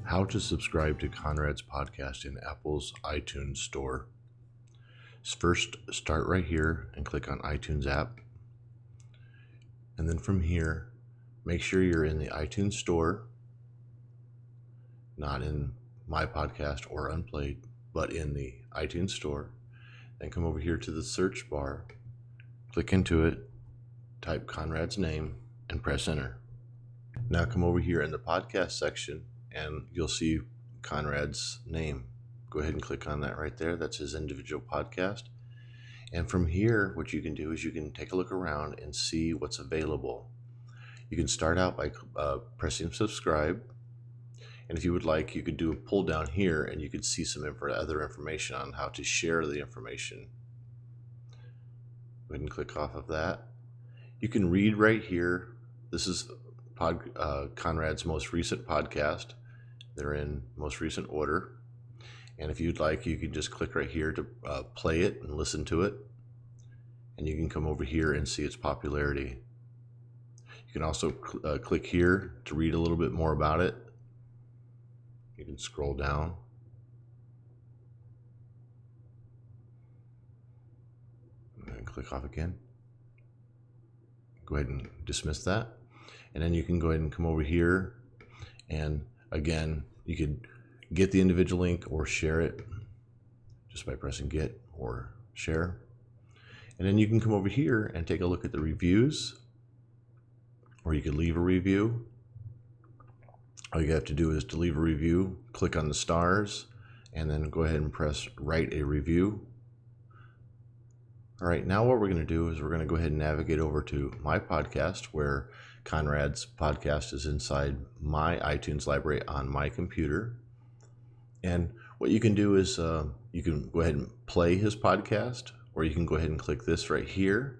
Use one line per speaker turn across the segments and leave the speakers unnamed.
How to subscribe to Conrad's podcast in Apple's iTunes store. First, start right here and click on iTunes app. And then from here, make sure you're in the iTunes store, not in My Podcast or Unplayed, but in the iTunes store. Then come over here to the search bar, click into it, type Conrad's name, and press enter. Now come over here in the podcast section and you'll see Conrad's name. Go ahead and click on that right there. That's his individual podcast. And from here, what you can do is you can take a look around and see what's available. You can start out by pressing subscribe. And if you would like, you could do a pull down here and you could see some other information on how to share the information. Go ahead and click off of that. You can read right here. This is Conrad's most recent podcast. They're in most recent order. And if you'd like, you can just click right here to play it and listen to it. And you can come over here and see its popularity. You can also click here to read a little bit more about it. You can scroll down. And click off again. Go ahead and dismiss that. And then you can go ahead and come over here. And again, you could get the individual link or share it just by pressing get or share. And then you can come over here and take a look at the reviews, or you could leave a review. All you have to do is to leave a review, click on the stars, and then go ahead and press write a review. All right, now what we're going to do is we're going to go ahead and navigate over to my podcast, where Conrad's podcast is inside my iTunes library on my computer. And what you can do is you can go ahead and play his podcast, or you can go ahead and click this right here.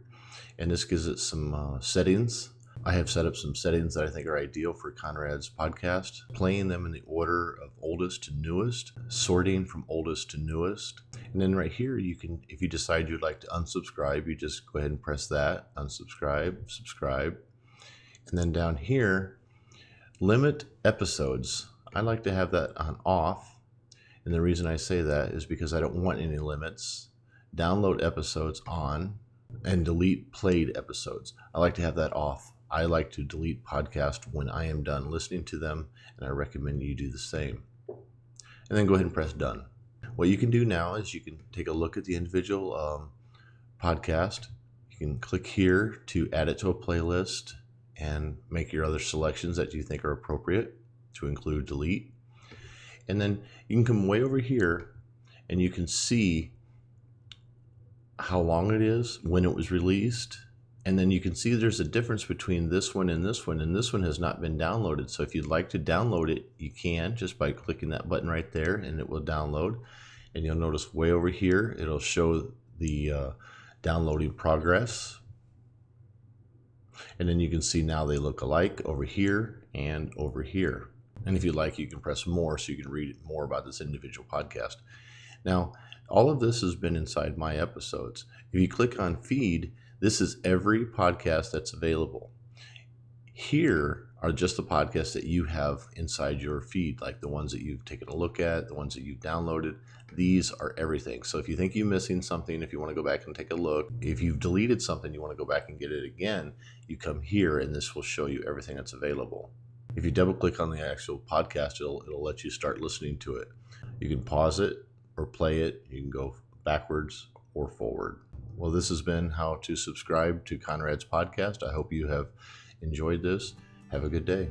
And this gives it some settings. I have set up some settings that I think are ideal for Conrad's podcast, playing them in the order of oldest to newest, sorting from oldest to newest. And then right here, you can, if you decide you'd like to unsubscribe, you just go ahead and press that, unsubscribe, subscribe. And then down here, limit episodes. I like to have that on off. And the reason I say that is because I don't want any limits. Download episodes on, and delete played episodes. I like to have that off. I like to delete podcasts when I am done listening to them, and I recommend you do the same. And then go ahead and press done. What you can do now is you can take a look at the individual podcast. You can click here to add it to a playlist and make your other selections that you think are appropriate to include delete. And then you can come way over here and you can see how long it is, when it was released. And then you can see there's a difference between this one, and this one has not been downloaded. So if you'd like to download it, you can just by clicking that button right there, and it will download. And you'll notice way over here, it'll show the downloading progress. And then you can see now they look alike over here and over here. And if you'd like, you can press more so you can read more about this individual podcast. Now, all of this has been inside my episodes. If you click on feed, this is every podcast that's available. Here are just the podcasts that you have inside your feed, like the ones that you've taken a look at, the ones that you've downloaded. These are everything. So if you think you're missing something, if you want to go back and take a look, if you've deleted something, you want to go back and get it again, you come here and this will show you everything that's available. If you double click on the actual podcast, it'll let you start listening to it. You can pause it or play it. You can go backwards or forward. Well, this has been how to subscribe to Conrad's podcast. I hope you have enjoyed this. Have a good day.